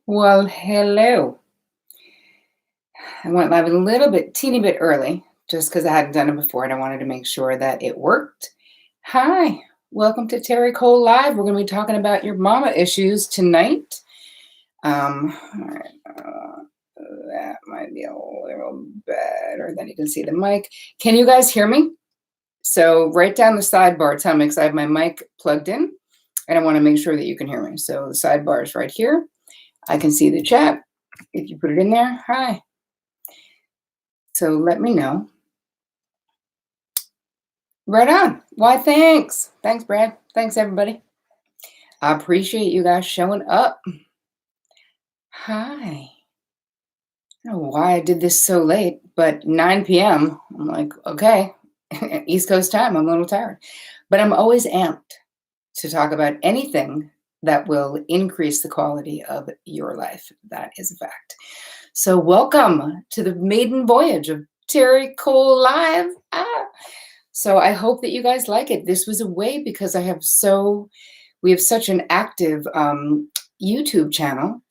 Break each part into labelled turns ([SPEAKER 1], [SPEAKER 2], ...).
[SPEAKER 1] Well, hello. I went live a little bit, teeny bit early, just because I hadn't done it before and I wanted to make sure that it worked. Hi, welcome to Terry Cole Live. We're going to be talking about your mama issues tonight. All right, that might be a little better. Then you can see the mic. Can you guys hear me? So right down the sidebar, tell me, because I have my mic plugged in, and I want to make sure that you can hear me. So the sidebar is right here. I can see the chat. If you put it in there, hi. So let me know. Right on. Why, thanks. Thanks, Brad. Thanks, everybody. I appreciate you guys showing up. Hi. I don't know why I did this so late, but 9 p.m., I'm like, okay, East Coast time, I'm a little tired. But I'm always amped to talk about anything that will increase the quality of your life. That is a fact. So welcome to the maiden voyage of Terry Cole Live. So I hope that you guys like it. This was a way because we have such an active YouTube channel,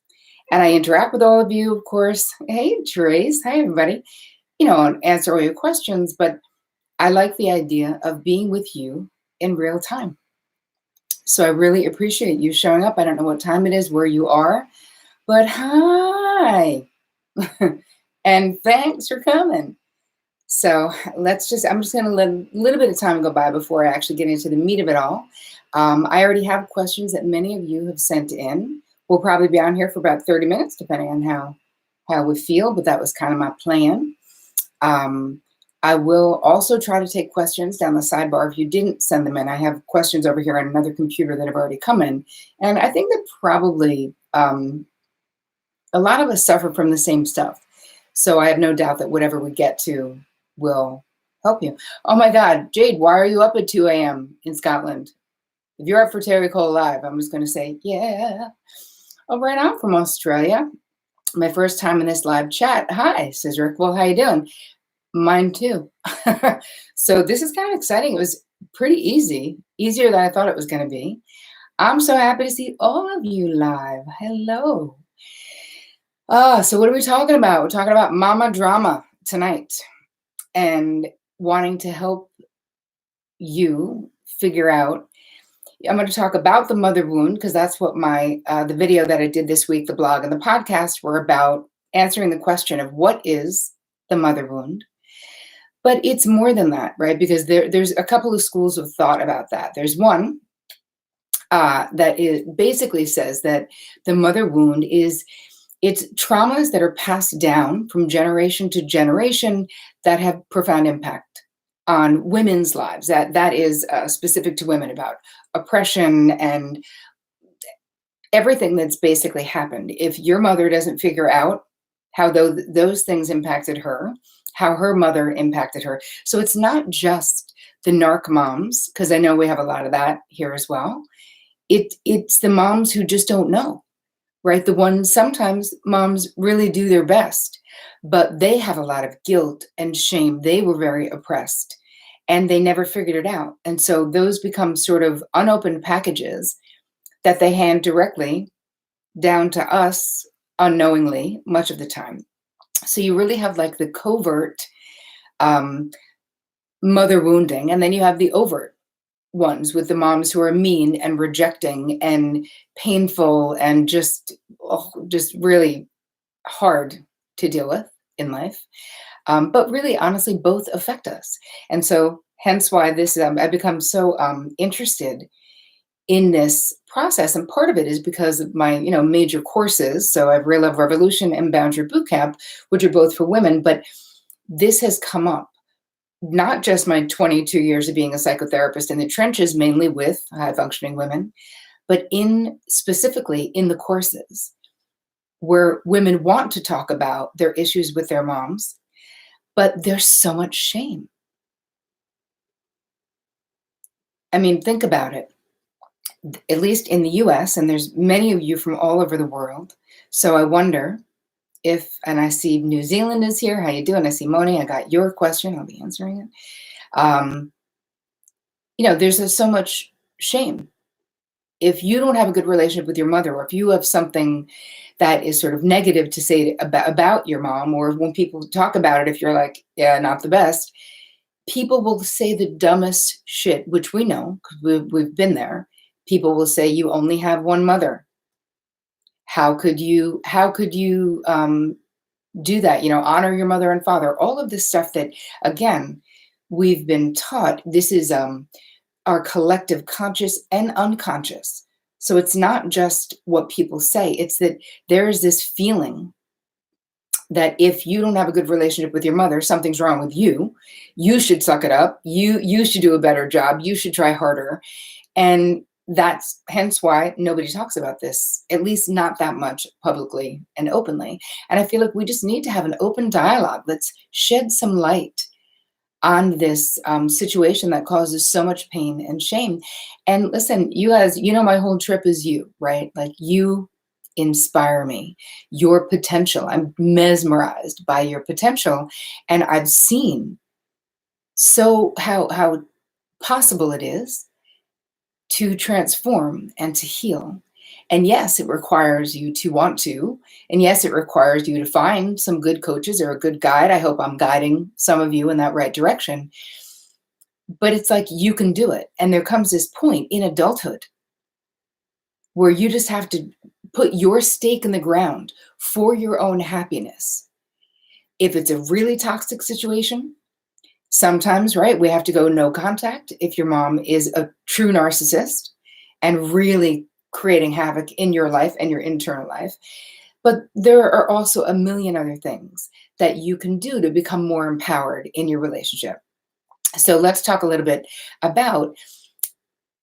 [SPEAKER 1] and I interact with all of you, of course. Hey, Therese. Hi, everybody. And answer all your questions, but I like the idea of being with you in real time. So I really appreciate you showing up. I don't know what time it is where you are, but hi. And thanks for coming. So I'm just going to let a little bit of time go by before I actually get into the meat of it all. I already have questions that many of you have sent in. We'll probably be on here for about 30 minutes, depending on how we feel, but that was kind of my plan. I will also try to take questions down the sidebar. If you didn't send them in, I have questions over here on another computer that have already come in. And I think that probably a lot of us suffer from the same stuff. So I have no doubt that whatever we get to will help you. Oh my God, Jade, why are you up at 2 a.m. in Scotland? If you're up for Terry Cole Live, I'm just going to say, yeah. Oh, right, I'm from Australia. My first time in this live chat. Hi, says Rick. Well, how you doing? Mine too. So this is kind of exciting. It was pretty easy, easier than I thought it was going to be. I'm so happy to see all of you live. Hello. So what are we talking about? We're talking about mama drama tonight and wanting to help you figure out. I'm going to talk about the mother wound because that's what the video that I did this week, the blog and the podcast were about, answering the question of what is the mother wound. But it's more than that, right? Because there's a couple of schools of thought about that. There's one that basically says that the mother wound it's traumas that are passed down from generation to generation that have profound impact on women's lives. That is specific to women, about oppression and everything that's basically happened. If your mother doesn't figure out how those things impacted her, how her mother impacted her. So it's not just the narc moms, because I know we have a lot of that here as well. It's the moms who just don't know, right? The ones, sometimes moms really do their best, but they have a lot of guilt and shame. They were very oppressed and they never figured it out. And so those become sort of unopened packages that they hand directly down to us unknowingly much of the time. So you really have like the covert mother wounding, and then you have the overt ones with the moms who are mean and rejecting and painful and just really hard to deal with in life. But really, honestly, both affect us. And so hence why I've become so interested in this process. And part of it is because of my, major courses. So I have Real Love Revolution and Boundary Bootcamp, which are both for women. But this has come up, not just my 22 years of being a psychotherapist in the trenches, mainly with high-functioning women, but specifically in the courses where women want to talk about their issues with their moms, but there's so much shame. I mean, think about it. At least in the US, and there's many of you from all over the world. So I wonder and I see New Zealand is here. How you doing? I see Moni. I got your question. I'll be answering it. There's so much shame if you don't have a good relationship with your mother, or if you have something that is sort of negative to say about your mom, or when people talk about it, if you're like, yeah, not the best, people will say the dumbest shit, which we know because we've been there. People will say, you only have one mother. How could you do that? Honor your mother and father. All of this stuff that, again, we've been taught. This is our collective conscious and unconscious. So it's not just what people say. It's that there is this feeling that if you don't have a good relationship with your mother, something's wrong with you. You should suck it up. You should do a better job. You should try harder. And that's hence why nobody talks about this, at least not that much publicly and openly. And I feel like we just need to have an open dialogue. Let's shed some light on this situation that causes so much pain and shame. And listen, you guys, my whole trip is you, right? Like, you inspire me, your potential. I'm mesmerized by your potential. And I've seen how possible it is to transform and to heal. And yes, it requires you to want to. And yes, it requires you to find some good coaches or a good guide. I hope I'm guiding some of you in that right direction. But it's like, you can do it. And there comes this point in adulthood where you just have to put your stake in the ground for your own happiness. If it's a really toxic situation, sometimes, right, we have to go no contact if your mom is a true narcissist and really creating havoc in your life and your internal life. But there are also a million other things that you can do to become more empowered in your relationship. So let's talk a little bit about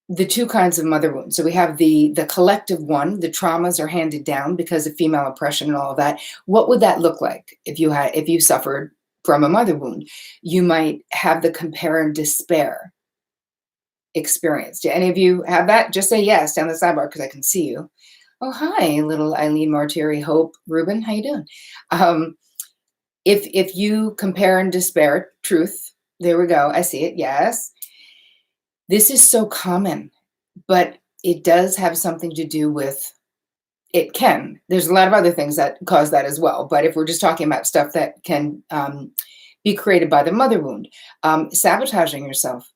[SPEAKER 1] the two kinds of mother wounds. So we have the collective one. The traumas are handed down because of female oppression and all of that. What would that look like if you suffered from a mother wound? You might have the compare and despair experience. Do any of you have that? Just say yes down the sidebar because I can see you. Oh, hi, little Eileen Martiri, Hope, Ruben. How you doing? If you compare and despair, truth. There we go. I see it. Yes. This is so common, but it does have something to do with, it can. There's a lot of other things that cause that as well. But if we're just talking about stuff that can be created by the mother wound, sabotaging yourself,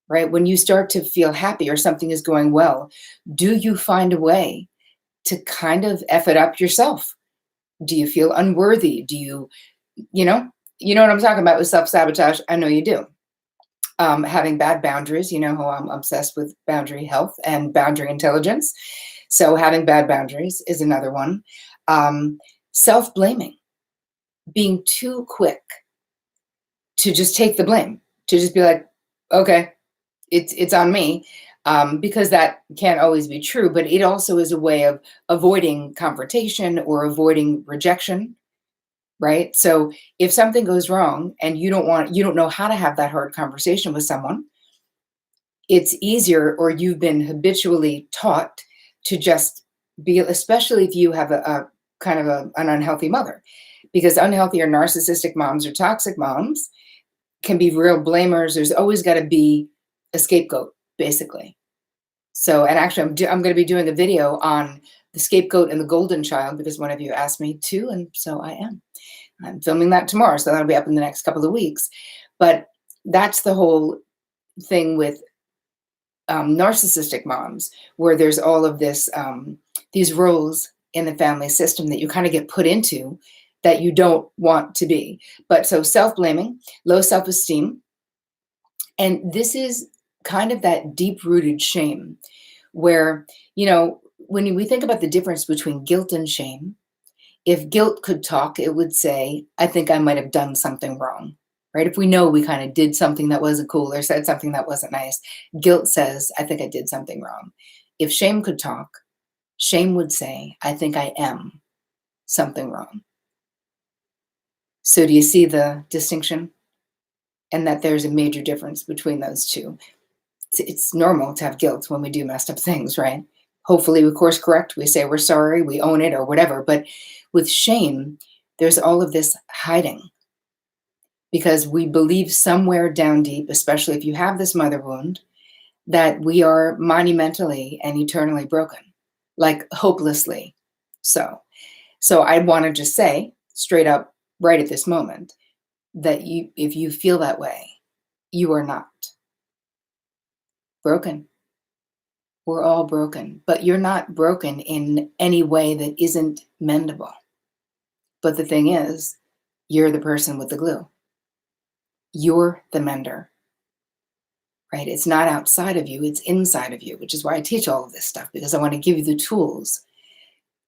[SPEAKER 1] right? When you start to feel happy or something is going well, do you find a way to kind of F it up yourself? Do you feel unworthy? Do you know what I'm talking about with self-sabotage? I know you do. Having bad boundaries, how I'm obsessed with boundary health and boundary intelligence. So having bad boundaries is another one. Self-blaming, being too quick to just take the blame, to just be like, okay, it's on me, because that can't always be true, but it also is a way of avoiding confrontation or avoiding rejection. Right? So if something goes wrong and you don't know how to have that hard conversation with someone, it's easier, or you've been habitually taught to just be, especially if you have a kind of an unhealthy mother, because unhealthy or narcissistic moms or toxic moms can be real blamers. There's always got to be a scapegoat, basically. So, and actually I'm going to be doing a video on the scapegoat and the golden child because one of you asked me to, and so I am. I'm filming that tomorrow, so that'll be up in the next couple of weeks. But that's the whole thing with narcissistic moms, where there's all of this, these roles in the family system that you kind of get put into that you don't want to be. But so self-blaming, low self-esteem, and this is kind of that deep-rooted shame where, when we think about the difference between guilt and shame, if guilt could talk, it would say, I think I might have done something wrong, right? If we know we kind of did something that wasn't cool or said something that wasn't nice, guilt says, I think I did something wrong. If shame could talk, shame would say, I think I am something wrong. So do you see the distinction? And that there's a major difference between those two. It's normal to have guilt when we do messed up things, right? Hopefully we course correct, we say we're sorry, we own it or whatever. But with shame, there's all of this hiding because we believe somewhere down deep, especially if you have this mother wound, that we are monumentally and eternally broken, like hopelessly so. So I want to just say straight up right at this moment that if you feel that way, you are not broken. We're all broken, but you're not broken in any way that isn't mendable. But the thing is, you're the person with the glue. You're the mender, right? It's not outside of you, it's inside of you, which is why I teach all of this stuff, because I want to give you the tools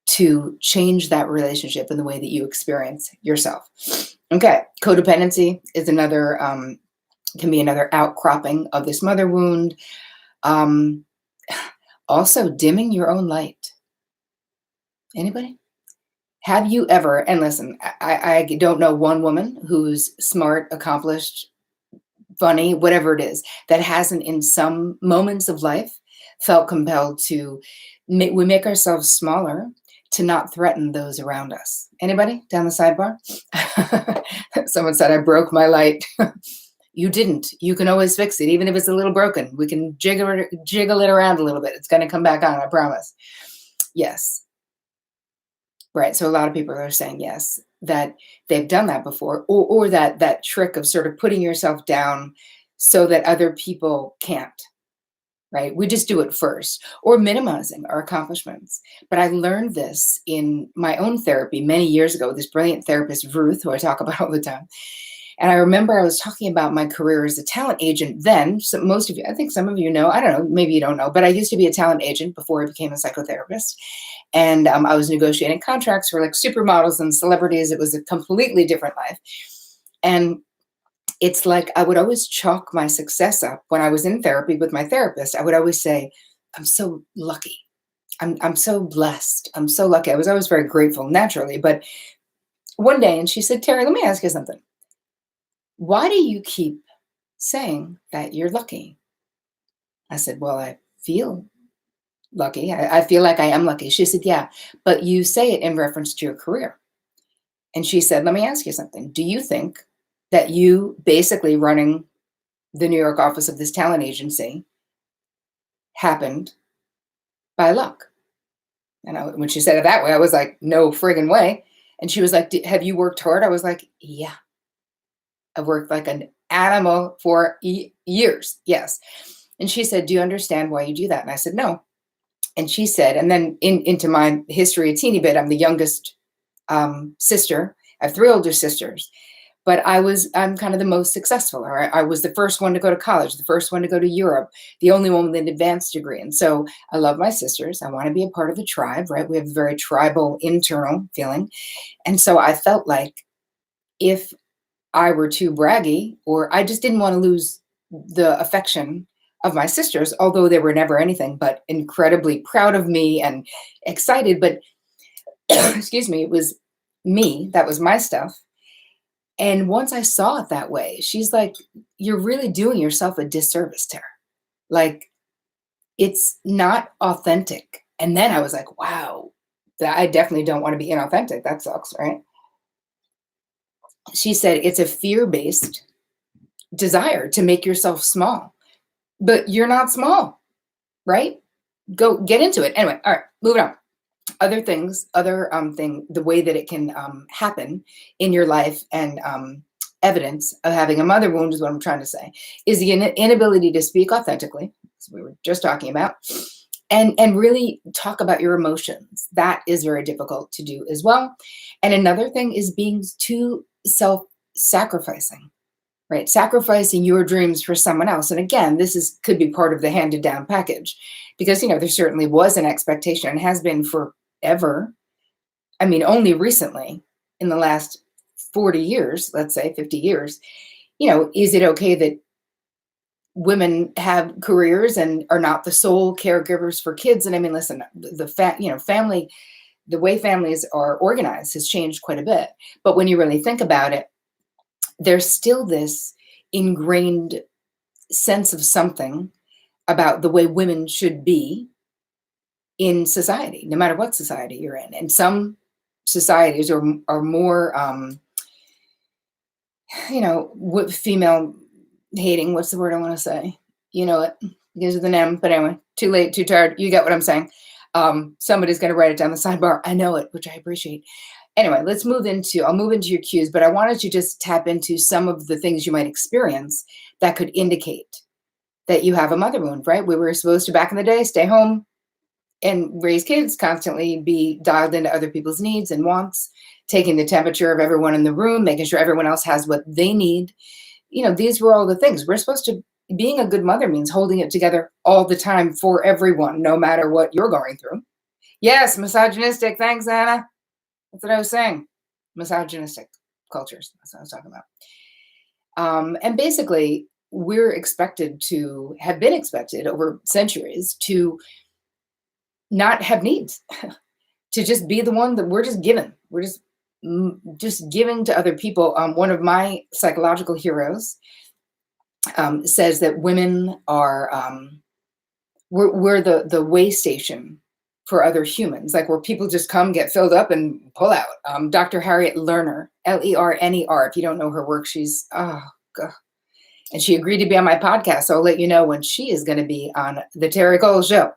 [SPEAKER 1] to change that relationship in the way that you experience yourself. Okay, codependency is another, can be another outcropping of this mother wound. Um, Also, dimming your own light. Anybody? Have you ever, and listen, I don't know one woman who's smart, accomplished, funny, whatever it is, that hasn't in some moments of life felt compelled to, we make ourselves smaller to not threaten those around us. Anybody down the sidebar? Someone said, I broke my light. You didn't. You can always fix it, even if it's a little broken. We can jiggle it around a little bit. It's going to come back on, I promise. Yes. Right. So a lot of people are saying yes, that they've done that before, or that trick of sort of putting yourself down so that other people can't. Right. We just do it first, or minimizing our accomplishments. But I learned this in my own therapy many years ago. This brilliant therapist, Ruth, who I talk about all the time. And I remember I was talking about my career as a talent agent then. So most of you, I think some of you know, I don't know, maybe you don't know, but I used to be a talent agent before I became a psychotherapist. And I was negotiating contracts for like supermodels and celebrities. It was a completely different life. And it's like I would always chalk my success up when I was in therapy with my therapist. I would always say, I'm so lucky. I'm so blessed. I'm so lucky. I was always very grateful naturally. But one day, and she said, Terry, let me ask you something. Why do you keep saying that you're lucky? I said, well, I feel lucky. I feel like I am lucky. She said, yeah, but you say it in reference to your career. And she said, let me ask you something. Do you think that you basically running the New York office of this talent agency happened by luck? And when she said it that way, I was like, no friggin' way. And she was like, have you worked hard? I was like, yeah, I've worked like an animal for years. Yes. And she said, do you understand why you do that? And I said, no. And she said, and then into my history a teeny bit, I'm the youngest sister. I have three older sisters, but I'm kind of the most successful. Or I was the first one to go to college, the first one to go to Europe, the only one with an advanced degree. And so I love my sisters. I want to be a part of the tribe, right? We have a very tribal internal feeling. And so I felt like if I were too braggy, or I just didn't want to lose the affection of my sisters, although they were never anything but incredibly proud of me and excited. But excuse me, it was me, that was my stuff. And once I saw it that way, she's like, you're really doing yourself a disservice, Tara. Like, it's not authentic. And then I was like, wow, I definitely don't want to be inauthentic. That sucks, right? She said, it's a fear-based desire to make yourself small, but you're not small, right? Go get into it. Anyway, all right, moving on. Other things, the way that it can happen in your life, and evidence of having a mother wound is what I'm trying to say, is the inability to speak authentically, as we were just talking about, and really talk about your emotions. That is very difficult to do as well. And another thing is being too self-sacrificing, right? Sacrificing your dreams for someone else. And again, could be part of the handed down package, because, there certainly was an expectation and has been forever. I mean, only recently in the last 40 years, let's say 50 years, is it okay that women have careers and are not the sole caregivers for kids? And I mean, listen, family, the way families are organized has changed quite a bit. But when you really think about it, there's still this ingrained sense of something about the way women should be in society, no matter what society you're in. And some societies are more, female hating. What's the word I want to say? You know it. Begins with an M, but anyway, too late, too tired. You get what I'm saying. Somebody's going to write it down the sidebar. I know it, which I appreciate. Anyway, I'll move into your cues, but I wanted to just tap into some of the things you might experience that could indicate that you have a mother wound, right? We were supposed to, back in the day, stay home and raise kids, constantly be dialed into other people's needs and wants, taking the temperature of everyone in the room, making sure everyone else has what they need. These were all the things. We're supposed to, being a good mother means holding it together all the time for everyone, no matter what you're going through. Yes, misogynistic. Thanks, Anna. That's what I was saying. Misogynistic cultures. That's what I was talking about. And basically, have been expected over centuries to not have needs, to just be the one that we're just given. We're just giving to other people. One of my psychological heroes says that women are we're the way station for other humans, like where people just come, get filled up, and pull out. Dr. Harriet Lerner, Lerner. If you don't know her work, she's and she agreed to be on my podcast. So I'll let you know when she is going to be on the Terri Show.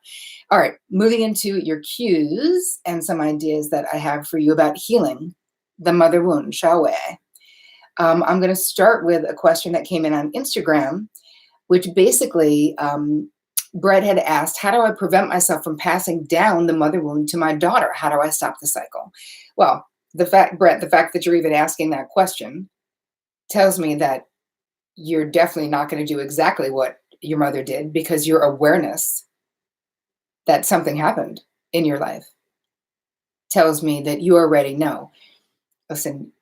[SPEAKER 1] All right, moving into your cues and some ideas that I have for you about healing the mother wound, shall we? I'm going to start with a question that came in on Instagram, which basically Brett had asked, how do I prevent myself from passing down the mother wound to my daughter? How do I stop the cycle? Well, Brett, the fact that you're even asking that question tells me that you're definitely not going to do exactly what your mother did, because your awareness that something happened in your life tells me that you already know. Listen,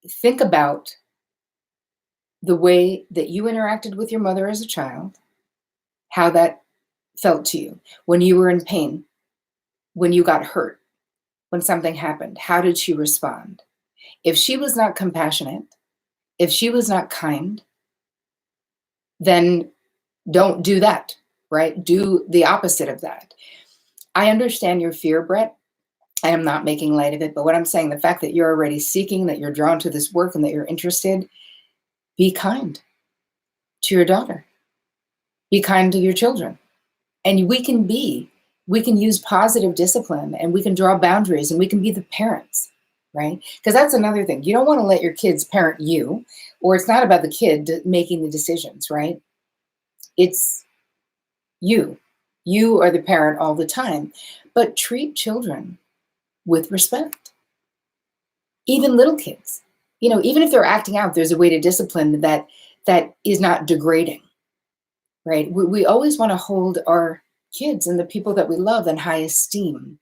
[SPEAKER 1] think about the way that you interacted with your mother as a child, how that felt to you when you were in pain, when you got hurt, when something happened. How did she respond? If she was not compassionate, if she was not kind, then don't do that, right? Do the opposite of that. I understand your fear, Brett. I am not making light of it, but what I'm saying, the fact that you're already seeking, that you're drawn to this work, and that you're interested, be kind to your daughter. Be kind to your children. And we can use positive discipline, and we can draw boundaries, and we can be the parents, right? Because that's another thing. You don't want to let your kids parent you, or it's not about the kid making the decisions, right? It's you. You are the parent all the time, but treat children with respect. Even little kids, even if they're acting out, there's a way to discipline that is not degrading, right? We always want to hold our kids and the people that we love in high esteem.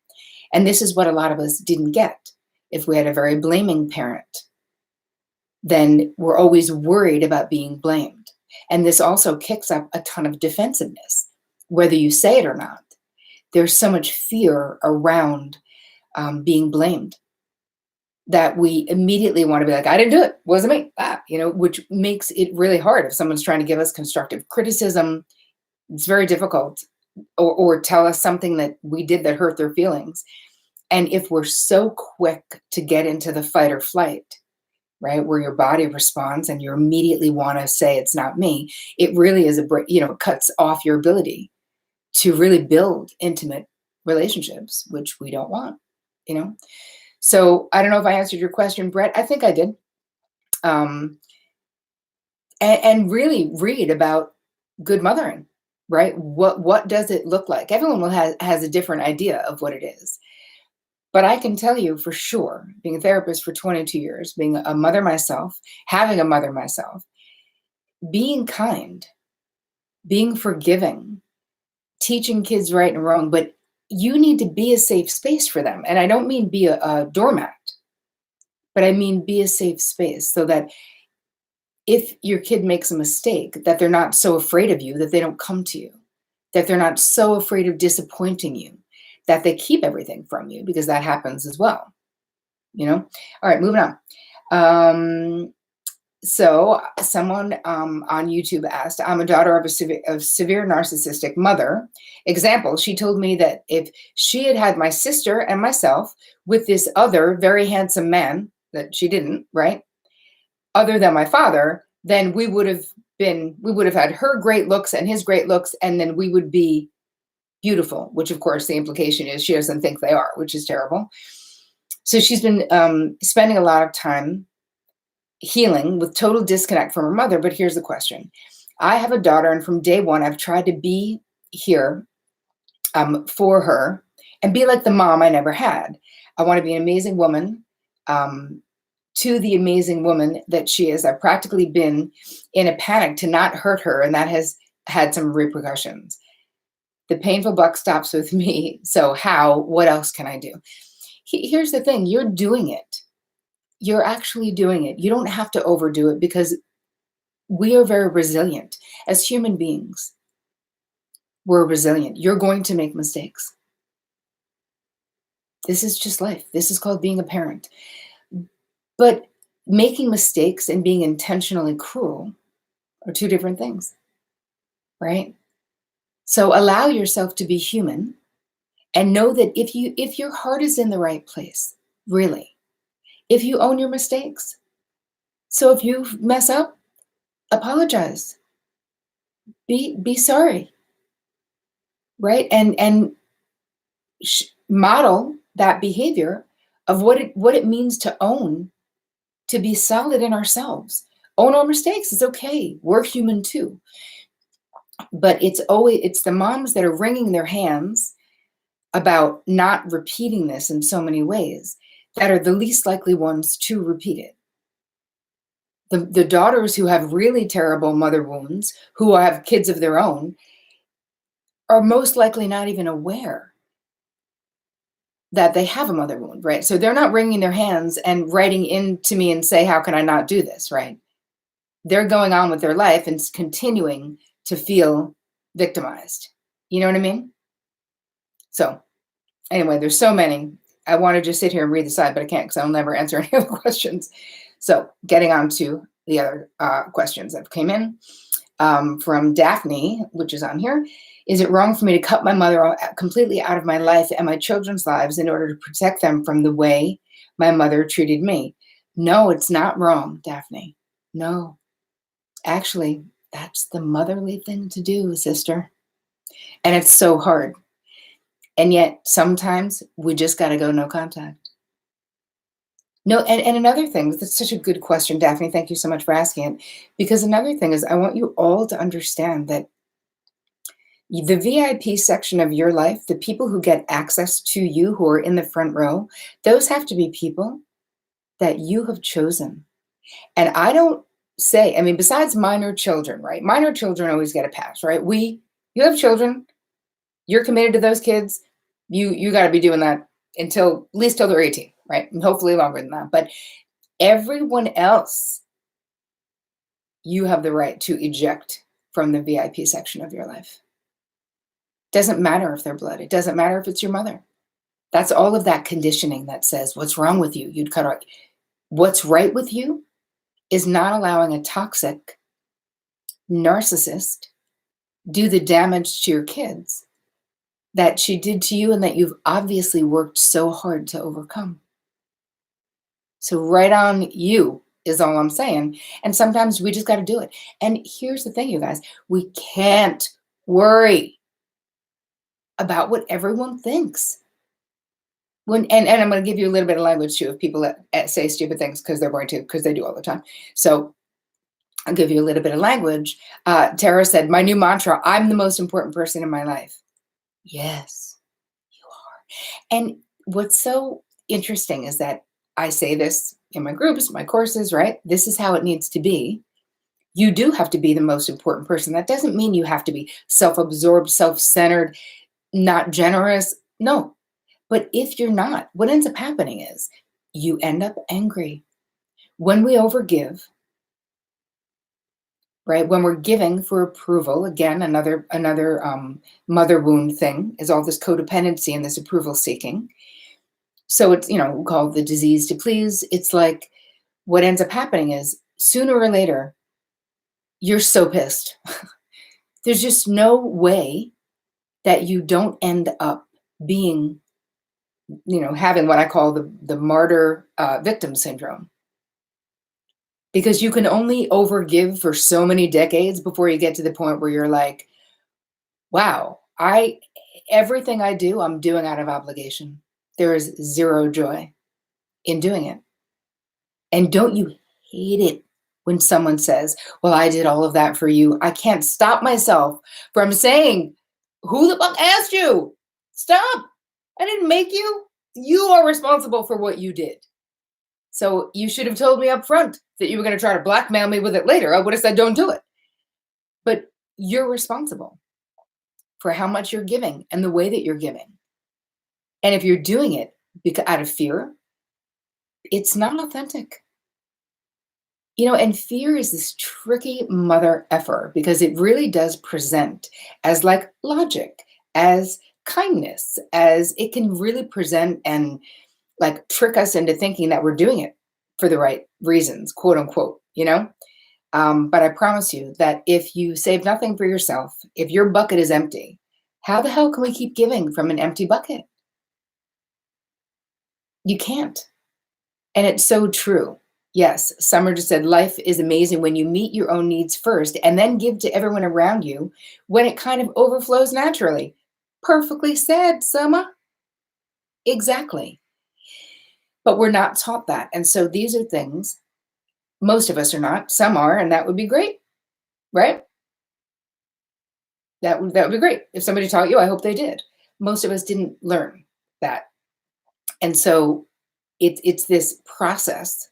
[SPEAKER 1] And this is what a lot of us didn't get. If we had a very blaming parent, then we're always worried about being blamed. And this also kicks up a ton of defensiveness, whether you say it or not. There's so much fear around being blamed that we immediately want to be like, I didn't do it. Wasn't me. Which makes it really hard. If someone's trying to give us constructive criticism, it's very difficult, or tell us something that we did that hurt their feelings. And if we're so quick to get into the fight or flight, right, where your body responds and you immediately want to say it's not me, it really is it cuts off your ability to really build intimate relationships, which we don't want, So I don't know if I answered your question, Brett. I think I did. And really read about good mothering, right? What does it look like? Everyone has a different idea of what it is. But I can tell you for sure, being a therapist for 22 years, being a mother myself, having a mother myself, being kind, being forgiving, teaching kids right and wrong, but you need to be a safe space for them. And I don't mean be a doormat, but I mean be a safe space so that if your kid makes a mistake, that they're not so afraid of you that they don't come to you, that they're not so afraid of disappointing you, that they keep everything from you, because that happens as well. All right, moving on. So someone on YouTube asked, I'm a daughter of a severe narcissistic mother. Example, she told me that if she had had my sister and myself with this other very handsome man, that she didn't, right, other than my father, then we would have we would have had her great looks and his great looks, and then we would be beautiful, which of course the implication is she doesn't think they are, which is terrible. So she's been spending a lot of time healing with total disconnect from her mother. But here's the question. I have a daughter, and from day one, I've tried to be here for her and be like the mom I never had. I want to be an amazing woman to the amazing woman that she is. I've practically been in a panic to not hurt her, and that has had some repercussions. The painful buck stops with me. So what else can I do? Here's the thing. You're doing it. You're actually doing it. You don't have to overdo it because we are very resilient as human beings. We're resilient. You're going to make mistakes. This is just life. This is called being a parent. But making mistakes and being intentionally cruel are two different things, right? So allow yourself to be human and know that if your heart is in the right place, really, if you own your mistakes. So if you mess up, apologize. Be sorry, right? And model that behavior of what it means to own, to be solid in ourselves. Own our mistakes. It's okay. We're human too. But it's the moms that are wringing their hands about not repeating this in so many ways that are the least likely ones to repeat it. The daughters who have really terrible mother wounds, who have kids of their own, are most likely not even aware that they have a mother wound, right? So they're not wringing their hands and writing in to me and say, how can I not do this, right? They're going on with their life and continuing to feel victimized. You know what I mean? So anyway, there's so many. I want to just sit here and read the side, but I can't because I'll never answer any other questions. So getting on to the other questions that came in from Daphne, which is on here. Is it wrong for me to cut my mother completely out of my life and my children's lives in order to protect them from the way my mother treated me? No, it's not wrong, Daphne. No. Actually, that's the motherly thing to do, sister. And it's so hard. And yet sometimes we just got to go no contact. No, and another thing, that's such a good question, Daphne. Thank you so much for asking it. Because another thing is, I want you all to understand that the VIP section of your life, the people who get access to you, who are in the front row, those have to be people that you have chosen. And I don't say, I mean, besides minor children, right? Minor children always get a pass, right? You have children, you're committed to those kids, you got to be doing that until, at least till they're 18, right? And hopefully longer than that. But everyone else, you have the right to eject from the VIP section of your life. Doesn't matter if they're blood. It doesn't matter if it's your mother. That's all of that conditioning that says, what's wrong with you? You'd cut out. What's right with you is not allowing a toxic narcissist do the damage to your kids that she did to you and that you've obviously worked so hard to overcome. So right on you is all I'm saying. And sometimes we just got to do it. And here's the thing, you guys, we can't worry about what everyone thinks. And I'm going to give you a little bit of language too of people that say stupid things because they're going to, because they do all the time. So I'll give you a little bit of language. Tara said, my new mantra, I'm the most important person in my life. Yes, you are. And what's so interesting is that I say this in my groups, my courses, right? This is how it needs to be. You do have to be the most important person. That doesn't mean you have to be self-absorbed, self-centered, not generous. No. But if you're not, what ends up happening is you end up angry. When we overgive, right? When we're giving for approval, again, another mother wound thing is all this codependency and this approval seeking. So it's, called the disease to please. It's like what ends up happening is sooner or later, you're so pissed. There's just no way that you don't end up being, having what I call the martyr victim syndrome. because you can only overgive for so many decades before you get to the point where you're like, wow, everything I do, I'm doing out of obligation. There is zero joy in doing it. And don't you hate it when someone says, well, I did all of that for you? I can't stop myself from saying, who the fuck asked you? Stop. I didn't make you. You are responsible for what you did. So you should have told me up front that you were going to try to blackmail me with it later. I would have said, don't do it. But you're responsible for how much you're giving and the way that you're giving. And if you're doing it because out of fear, it's not authentic. And fear is this tricky mother effer because it really does present as like logic, as kindness, as it can really present and like trick us into thinking that we're doing it for the right reasons, quote unquote. But I promise you that if you save nothing for yourself, if your bucket is empty, how the hell can we keep giving from an empty bucket? You can't. And it's so true. Yes, Summer just said life is amazing when you meet your own needs first and then give to everyone around you when it kind of overflows naturally. Perfectly said, Summer. Exactly. But we're not taught that. And so these are things, most of us are not, some are, and that would be great, right? That would be great. If somebody taught you, I hope they did. Most of us didn't learn that. And so it's this process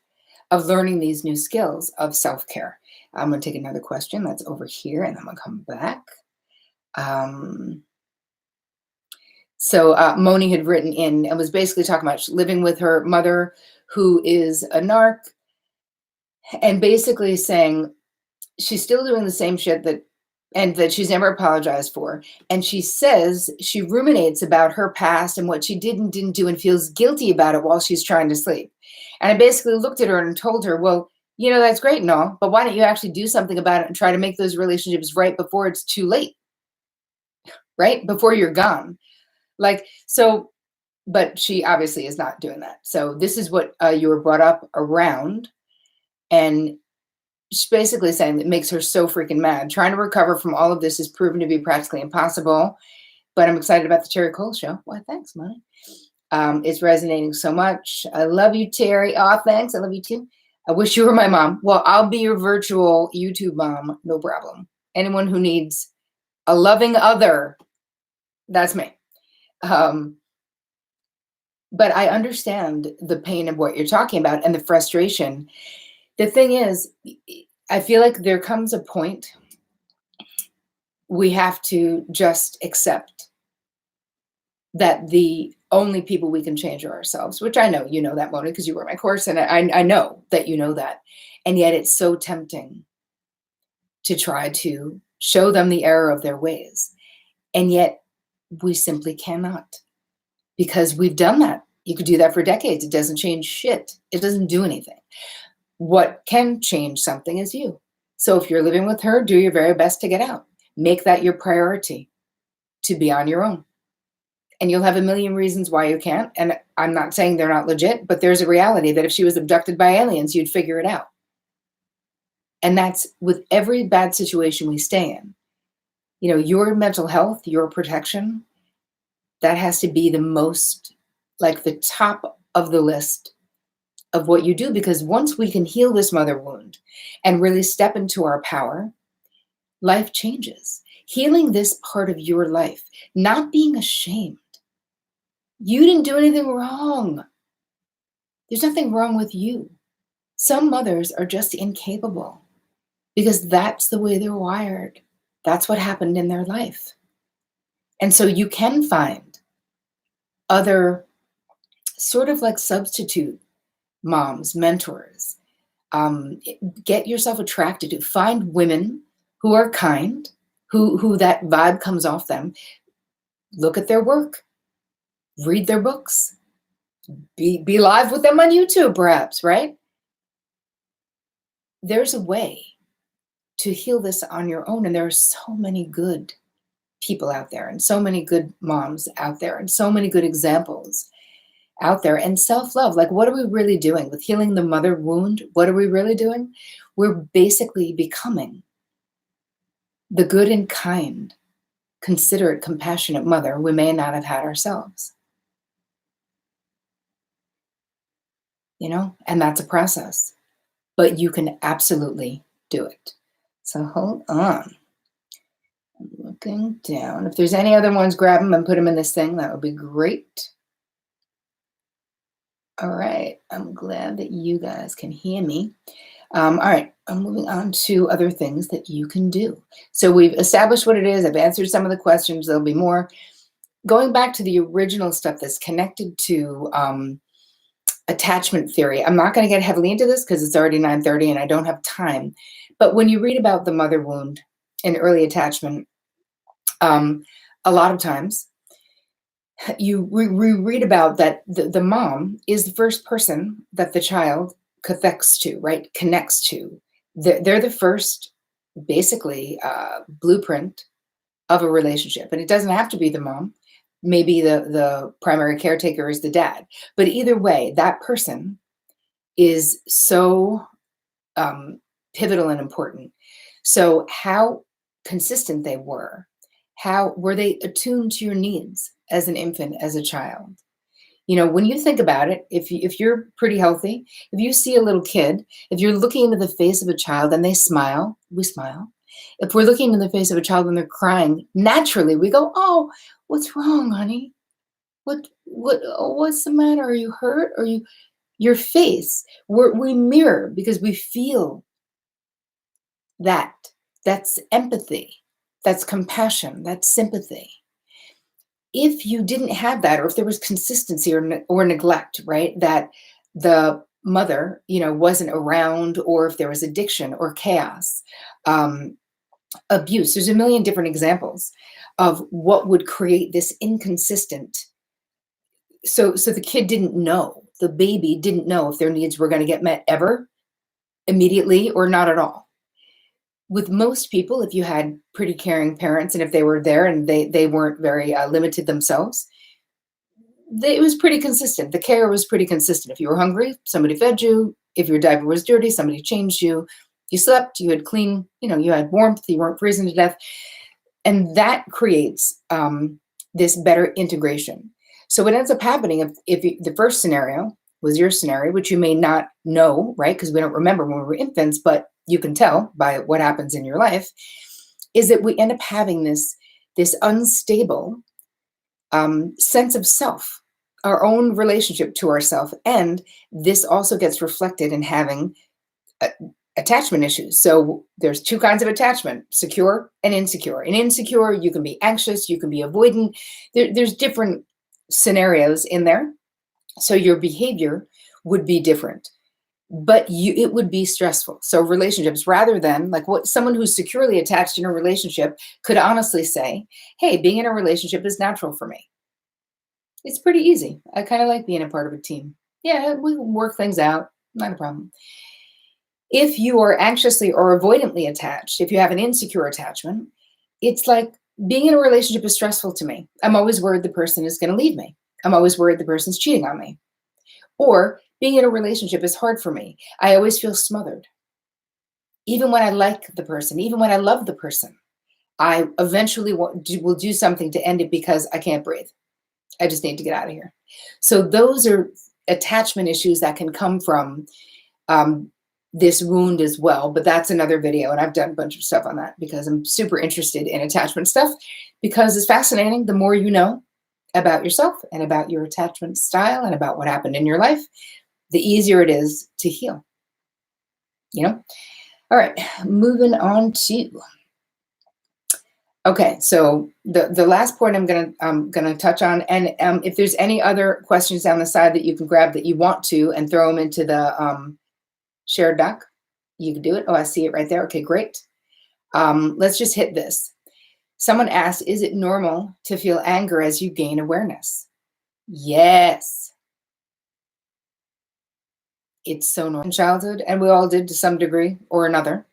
[SPEAKER 1] of learning these new skills of self-care. I'm going to take another question that's over here, and I'm going to come back. So Moni had written in and was basically talking about living with her mother, who is a narc, and basically saying she's still doing the same shit and that she's never apologized for. And she says she ruminates about her past and what she did and didn't do and feels guilty about it while she's trying to sleep. And I basically looked at her and told her, well, that's great and all, but why don't you actually do something about it and try to make those relationships right before it's too late, right? Before you're gone. But she obviously is not doing that. So this is what you were brought up around. And she's basically saying that makes her so freaking mad. Trying to recover from all of this is proven to be practically impossible. But I'm excited about the Terri Cole show. Why, thanks, Money. It's resonating so much. I love you, Terri. Oh, thanks. I love you too. I wish you were my mom. Well, I'll be your virtual YouTube mom. No problem. Anyone who needs a loving other, that's me. But I understand the pain of what you're talking about and the frustration. The thing is, I feel like there comes a point we have to just accept that the only people we can change are ourselves, which I know you know that, Mona, because you were in my course, and I know that you know that. And yet it's so tempting to try to show them the error of their ways. And yet we simply cannot, because we've done that. You could do that for decades. It doesn't change shit. It doesn't do anything. What can change something is you. So if you're living with her, do your very best to get out. Make that your priority, to be on your own. And you'll have a million reasons why you can't. And I'm not saying they're not legit, but there's a reality that if she was abducted by aliens, you'd figure it out. And that's with every bad situation we stay in. Your mental health, your protection, that has to be the most, like the top of the list of what you do, because once we can heal this mother wound and really step into our power, life changes. Healing this part of your life, not being ashamed. You didn't do anything wrong. There's nothing wrong with you. Some mothers are just incapable because that's the way they're wired. That's what happened in their life. And so you can find other sort of like substitute moms, mentors. Get yourself attracted to, find women who are kind, who that vibe comes off them. Look at their work, read their books, be live with them on YouTube, perhaps, right? There's a way to heal this on your own. And there are so many good people out there and so many good moms out there and so many good examples. out there. And self-love, like, what are we really doing with healing the mother wound? What are we really doing? We're basically becoming the good and kind, considerate, compassionate mother we may not have had ourselves, and that's a process, but you can absolutely do it. So hold on. I'm looking down. If there's any other ones, grab them and put them in this thing. That would be great. All right. I'm glad that you guys can hear me. All right. I'm moving on to other things that you can do. So we've established what it is. I've answered some of the questions. There'll be more. Going back to the original stuff that's connected to attachment theory. I'm not going to get heavily into this because it's already 9:30 and I don't have time. But when you read about the mother wound and early attachment, a lot of times we read about that the mom is the first person that the child connects to, right? Connects to. They're the first, basically, blueprint of a relationship. And it doesn't have to be the mom. Maybe the primary caretaker is the dad. But either way, that person is so pivotal and important. So how consistent they were, how were they attuned to your needs as an infant, as a child? When you think about it, if you're pretty healthy, if you see a little kid, if you're looking into the face of a child and they smile, we smile. If we're looking in the face of a child when they're crying, naturally we go, "Oh, what's wrong, honey? What's the matter? Are you hurt? Are you your face?" We mirror because we feel that. That's empathy. That's compassion. That's sympathy. If you didn't have that, or if there was consistency or neglect, right, that the mother, wasn't around, or if there was addiction or chaos, abuse, there's a million different examples of what would create this inconsistent. So the kid didn't know, the baby didn't know if their needs were going to get met ever, immediately, or not at all. With most people, if you had pretty caring parents and if they were there and they weren't very limited themselves, it was pretty consistent. The care was pretty consistent. If you were hungry, somebody fed you. If your diaper was dirty, somebody changed you. You slept, you had clean, you had warmth, you weren't freezing to death. And that creates this better integration. So what ends up happening, if the first scenario was your scenario, which you may not know, right? Because we don't remember when we were infants, but you can tell by what happens in your life, is that we end up having this unstable sense of self, our own relationship to ourself. And this also gets reflected in having attachment issues. So there's two kinds of attachment: secure and insecure. In insecure, you can be anxious, you can be avoidant. There's different scenarios in there. So your behavior would be different, but it would be stressful. So relationships, rather than like what someone who's securely attached in a relationship could honestly say, "Hey, being in a relationship is natural for me. It's pretty easy. I kind of like being a part of a team. Yeah, we work things out, not a problem." If you are anxiously or avoidantly attached, if you have an insecure attachment, it's like, being in a relationship is stressful to me. I'm always worried the person is going to leave me. I'm always worried the person's cheating on me. Or being in a relationship is hard for me. I always feel smothered. Even when I like the person, even when I love the person, I eventually will do something to end it because I can't breathe. I just need to get out of here. So those are attachment issues that can come from this wound as well, but that's another video, and I've done a bunch of stuff on that because I'm super interested in attachment stuff, because it's fascinating. The more you know about yourself and about your attachment style and about what happened in your life, the easier it is to heal. All right, moving on to, okay, so the last point I'm gonna touch on, and if there's any other questions down the side that you can grab that you want to and throw them into the shared doc, you can do it. Oh, I see it right there. Okay, great. Let's just hit this. Someone asked, is it normal to feel anger as you gain awareness? Yes. It's so normal in childhood, and we all did to some degree or another.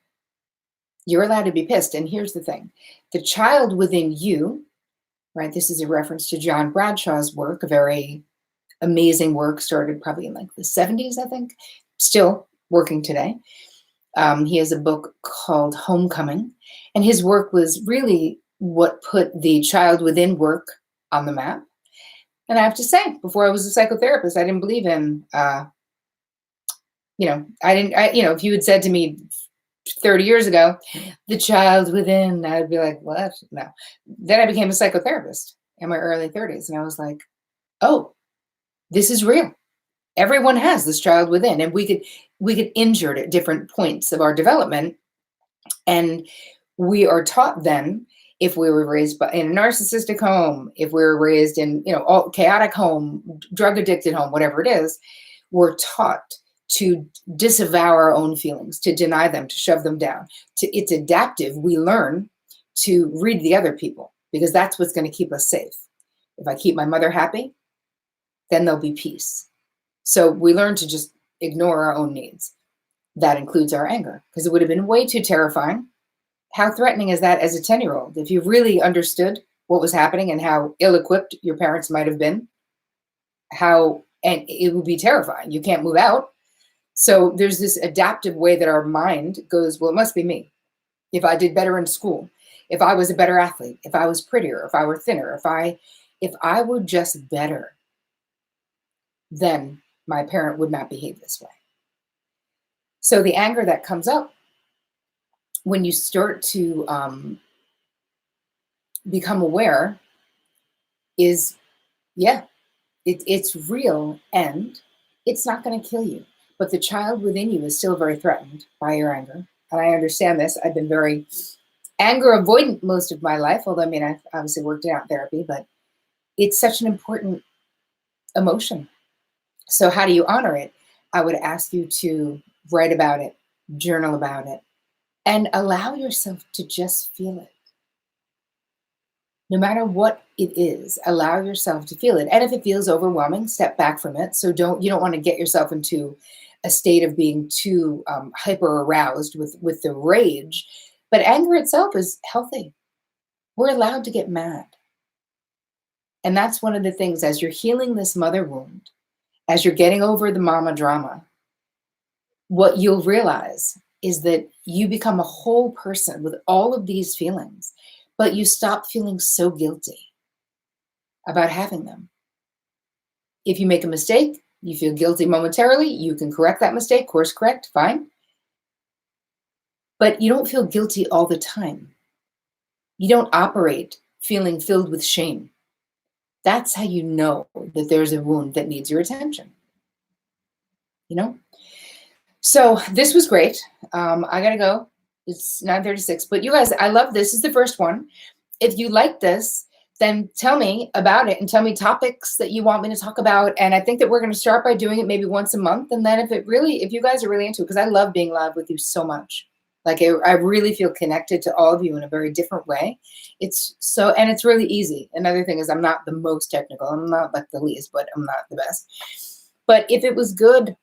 [SPEAKER 1] You're allowed to be pissed. And here's the thing. The child within you, right? This is a reference to John Bradshaw's work, a very Amazing work, started probably in like the 70s, I think, still working today. He has a book called Homecoming, and his work was really what put the child within work on the map. And I have to say, before I was a psychotherapist, I didn't believe in, I didn't, if you had said to me 30 years ago, the child within, I'd be like, what? No. Then I became a psychotherapist in my early 30s, and I was like, oh, this is real. Everyone has this child within, and we get injured at different points of our development, and we are taught then, if we were raised in a narcissistic home, if we were raised in all chaotic home, drug addicted home, whatever it is, we're taught to disavow our own feelings, to deny them, to shove them down. It's adaptive. We learn to read the other people because that's what's going to keep us safe. If I keep my mother happy, then there'll be peace. So we learn to just ignore our own needs. That includes our anger, because it would have been way too terrifying. How threatening is that as a 10-year-old? If you really understood what was happening and how ill-equipped your parents might have been, and it would be terrifying. You can't move out. So there's this adaptive way that our mind goes, well, it must be me. If I did better in school, if I was a better athlete, if I was prettier, if I were thinner, if I were just better, then my parent would not behave this way. So the anger that comes up when you start to become aware is, it's real, and it's not going to kill you. But the child within you is still very threatened by your anger. And I understand this. I've been very anger avoidant most of my life, although I've obviously worked it out in therapy, but it's such an important emotion. So how do you honor it? I would ask you to write about it, journal about it, and allow yourself to just feel it. No matter what it is, allow yourself to feel it. And if it feels overwhelming, step back from it. So you don't want to get yourself into a state of being too hyper aroused with the rage. But anger itself is healthy. We're allowed to get mad. And that's one of the things, as you're healing this mother wound, as you're getting over the mama drama, what you'll realize is that you become a whole person with all of these feelings, but you stop feeling so guilty about having them. If you make a mistake, you feel guilty momentarily, you can correct that mistake, course correct, fine. But you don't feel guilty all the time. You don't operate feeling filled with shame. That's how you know that there's a wound that needs your attention. So this was great. I gotta go. It's 9:36. But you guys, I love this. This is the first one. If you like this, then tell me about it and tell me topics that you want me to talk about. And I think that we're going to start by doing it maybe once a month. And then if you guys are really into it, because I love being live with you so much. Like I really feel connected to all of you in a very different way. And it's really easy. Another thing is I'm not the most technical. I'm not like the least, but I'm not the best. But if it was good,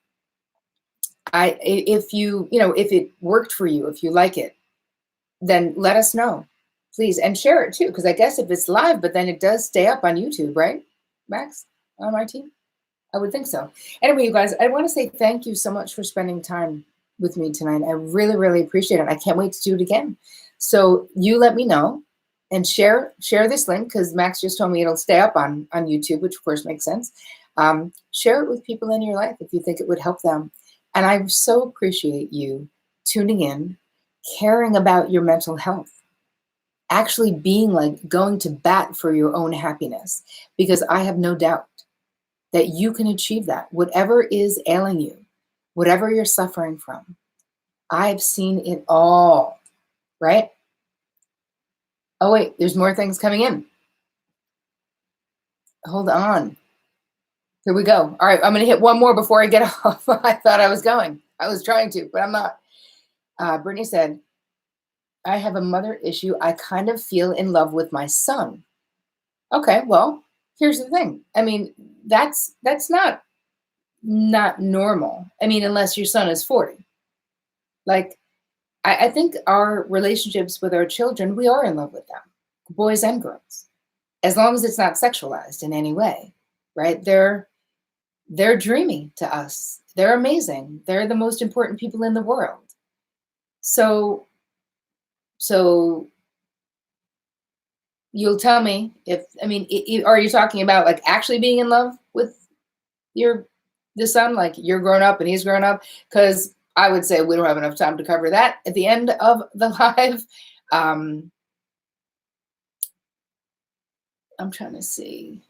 [SPEAKER 1] if it worked for you, if you like it, then let us know, please. And share it too. Because I guess if it's live, but then it does stay up on YouTube, right, Max, on our team? I would think so. Anyway, you guys, I want to say thank you so much for spending time with me tonight. I really, really appreciate it. I can't wait to do it again. So you let me know and share this link, because Max just told me it'll stay up on YouTube, which of course makes sense. Share it with people in your life if you think it would help them. And I so appreciate you tuning in, caring about your mental health, actually being like going to bat for your own happiness, because I have no doubt that you can achieve that. Whatever is ailing you, whatever you're suffering from, I've seen it all, right? Oh, wait, there's more things coming in. Hold on. Here we go. All right, I'm going to hit one more before I get off. I thought I was going. I was trying to, but I'm not. Brittany said, I have a mother issue. I kind of feel in love with my son. Okay, well, here's the thing. I mean, that's not normal. I mean, unless your son is 40. Like, I think our relationships with our children, we are in love with them, boys and girls, as long as it's not sexualized in any way, right? They're dreamy to us. They're amazing. They're the most important people in the world. So, so you'll tell me if, I mean, are you talking about like actually being in love with your the son, like you're grown up and he's grown up? Because I would say we don't have enough time to cover that at the end of the live. Um, I'm trying to see.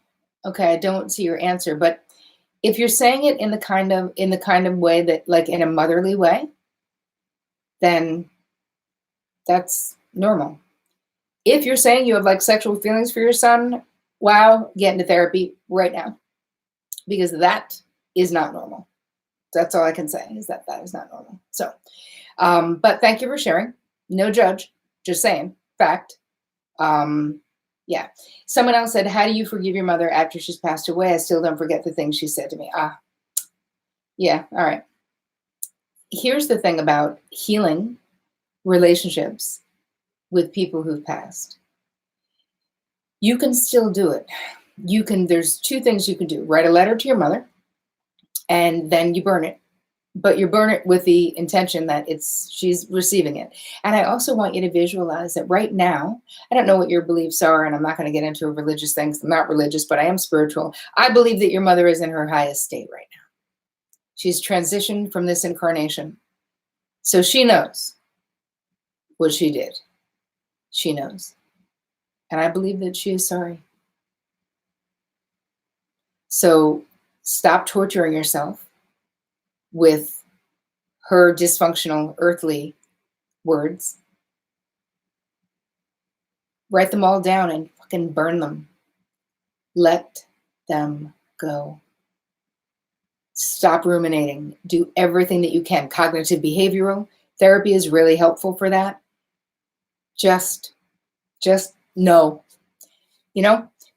[SPEAKER 1] Okay, I don't see your answer, but if you're saying it in the kind of way that like in a motherly way, then that's normal. If you're saying you have like sexual feelings for your son, wow, get into therapy right now because that is not normal. That's all I can say is that that is not normal. So, but thank you for sharing. No judge, just saying fact. Um, yeah. Someone else said, "How do you forgive your mother after she's passed away? I still don't forget the things she said to me." Ah, yeah. All right. Here's the thing about healing relationships with people who've passed. You can still do it. There's two things you can do: write a letter to your mother, and then you burn it. But you burn it with the intention that she's receiving it. And I also want you to visualize that right now, I don't know what your beliefs are, and I'm not going to get into religious things. I'm not religious, but I am spiritual. I believe that your mother is in her highest state right now. She's transitioned from this incarnation. So she knows what she did. She knows. And I believe that she is sorry. So stop torturing yourself with her dysfunctional earthly words. Write them all down and fucking burn them. Let them go. Stop ruminating. Do everything that you can. Cognitive behavioral therapy is really helpful for that. Just know,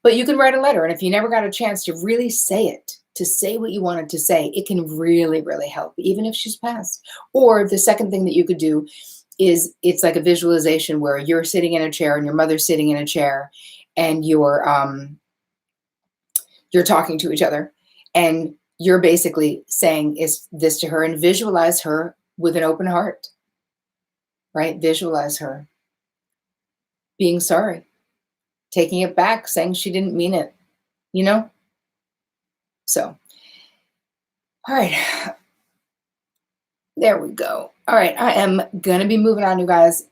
[SPEAKER 1] but you can write a letter. And if you never got a chance to really say it, to say what you wanted to say, it can really, really help, even if she's passed. Or the second thing that you could do is it's like a visualization where you're sitting in a chair and your mother's sitting in a chair and you're talking to each other and you're basically saying is this to her and visualize her with an open heart, right? Visualize her being sorry, taking it back, saying she didn't mean it, you know? So, all right, there we go. All right, I am gonna be moving on, you guys.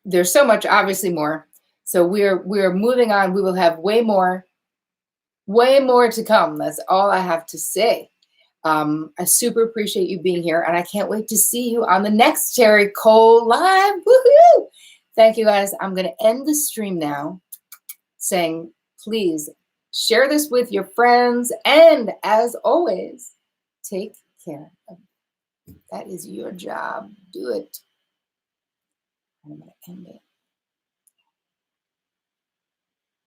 [SPEAKER 1] There's so much, obviously more. So we're moving on. We will have way more to come. That's all I have to say. I super appreciate you being here, and I can't wait to see you on the next Terri Cole Live. Woohoo! Thank you, guys. I'm going to end the stream now saying, please share this with your friends, and as always, take care of it. That is your job. Do it. I'm going to end it.